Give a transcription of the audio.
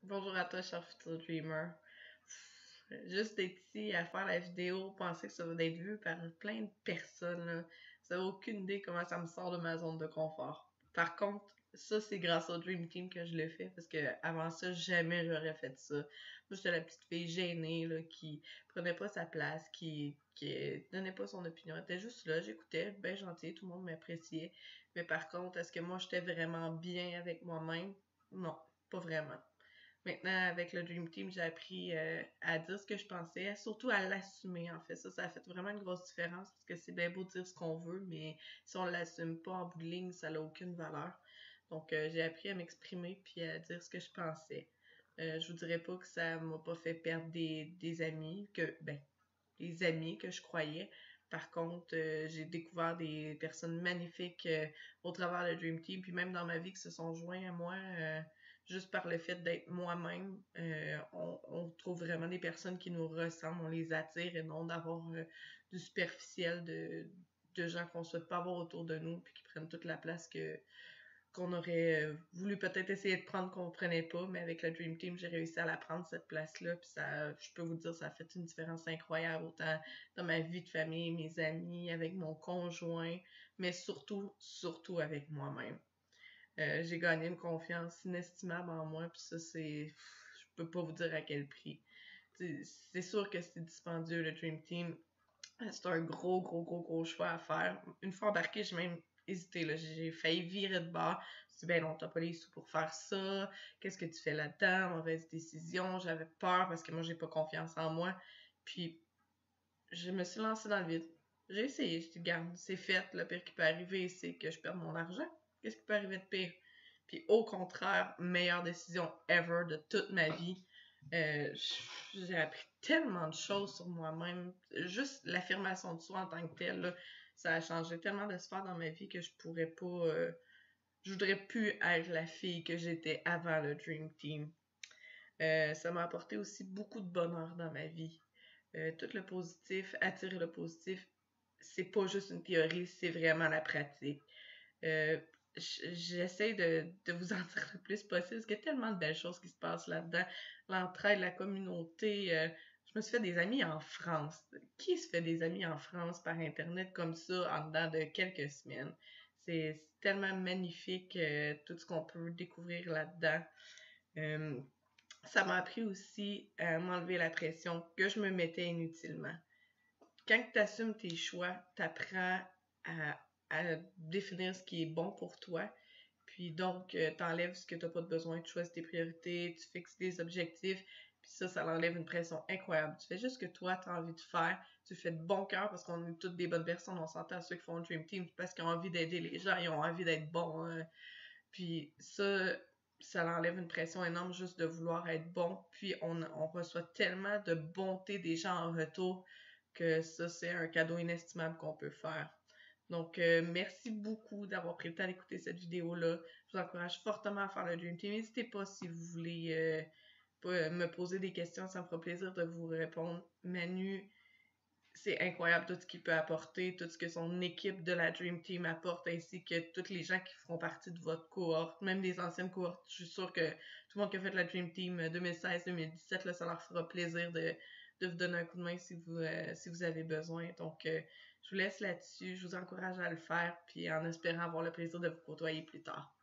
Bonjour à toi, cher futur dreamer. Juste d'être ici à faire la vidéo, penser que ça va être vu par plein de personnes, là. Ça n'a aucune idée comment ça me sort de ma zone de confort. Par contre, ça, c'est grâce au Dream Team que je le fais, parce que avant ça, jamais j'aurais fait ça. Moi, j'étais la petite fille gênée, là, qui prenait pas sa place, qui donnait pas son opinion. Elle était juste là, j'écoutais, bien gentil, tout le monde m'appréciait. Mais par contre, est-ce que moi, j'étais vraiment bien avec moi-même? Non, pas vraiment. Maintenant, avec le Dream Team, j'ai appris à dire ce que je pensais, surtout à l'assumer, en fait. Ça a fait vraiment une grosse différence parce que c'est bien beau de dire ce qu'on veut, mais si on l'assume pas en bout de ligne, ça n'a aucune valeur. Donc, j'ai appris à m'exprimer puis à dire ce que je pensais. Je vous dirais pas que ça m'a pas fait perdre des amis, des amis que je croyais. Par contre, j'ai découvert des personnes magnifiques au travers le Dream Team, puis même dans ma vie qui se sont joints à moi juste par le fait d'être moi-même. On trouve vraiment des personnes qui nous ressemblent, on les attire et non d'avoir du superficiel de gens qu'on souhaite pas avoir autour de nous puis qui prennent toute la place qu'on aurait voulu peut-être essayer de prendre qu'on ne prenait pas, mais avec le Dream Team, j'ai réussi à la prendre, cette place-là, puis ça, je peux vous dire, ça a fait une différence incroyable, autant dans ma vie de famille, mes amis, avec mon conjoint, mais surtout avec moi-même. J'ai gagné une confiance inestimable en moi, puis ça, je peux pas vous dire à quel prix. C'est sûr que c'est dispendieux, le Dream Team. C'est un gros choix à faire. Une fois embarqué, j'ai même hésité, là. J'ai failli virer de bord. Je me suis dit, ben non, t'as pas les sous pour faire ça. Qu'est-ce que tu fais là-dedans? Mauvaise décision. J'avais peur parce que moi, j'ai pas confiance en moi. Puis, je me suis lancée dans le vide. J'ai essayé. Je dis, garde, c'est fait. Le pire qui peut arriver, c'est que je perde mon argent. Qu'est-ce qui peut arriver de pire? Puis, au contraire, meilleure décision ever de toute ma vie. Euh, j'ai appris tellement de choses sur moi-même. Juste l'affirmation de soi en tant que telle, là, ça a changé tellement de sphères dans ma vie que je pourrais pas. Je voudrais plus être la fille que j'étais avant le Dream Team. Ça m'a apporté aussi beaucoup de bonheur dans ma vie. Tout le positif, attirer le positif, c'est pas juste une théorie, c'est vraiment la pratique. Euh, J'essaie de vous en dire le plus possible parce qu'il y a tellement de belles choses qui se passent là-dedans. L'entraide, la communauté. Je me suis fait des amis en France. Qui se fait des amis en France par Internet comme ça en dedans de quelques semaines? C'est tellement magnifique tout ce qu'on peut découvrir là-dedans. Euh, Ça m'a appris aussi à m'enlever la pression que je me mettais inutilement. Quand tu assumes tes choix, tu apprends à définir ce qui est bon pour toi. Puis donc, t'enlèves ce que tu n'as pas de besoin, tu choisis tes priorités, tu fixes des objectifs, puis ça enlève une pression incroyable. Tu fais juste ce que toi, tu as envie de faire, tu le fais de bon cœur parce qu'on est toutes des bonnes personnes, on s'entend à ceux qui font un Dream Team parce qu'ils ont envie d'aider les gens, ils ont envie d'être bons. Hein. Puis ça enlève une pression énorme juste de vouloir être bon. Puis on reçoit tellement de bonté des gens en retour que ça, c'est un cadeau inestimable qu'on peut faire. Donc, merci beaucoup d'avoir pris le temps d'écouter cette vidéo-là. Je vous encourage fortement à faire le Dream Team. N'hésitez pas si vous voulez me poser des questions, ça me fera plaisir de vous répondre. Manu, c'est incroyable tout ce qu'il peut apporter, tout ce que son équipe de la Dream Team apporte, ainsi que tous les gens qui feront partie de votre cohorte, même des anciennes cohortes. Je suis sûre que tout le monde qui a fait la Dream Team 2016-2017, ça leur fera plaisir de vous donner un coup de main si vous avez besoin. Donc, je vous laisse là-dessus. Je vous encourage à le faire, puis en espérant avoir le plaisir de vous côtoyer plus tard.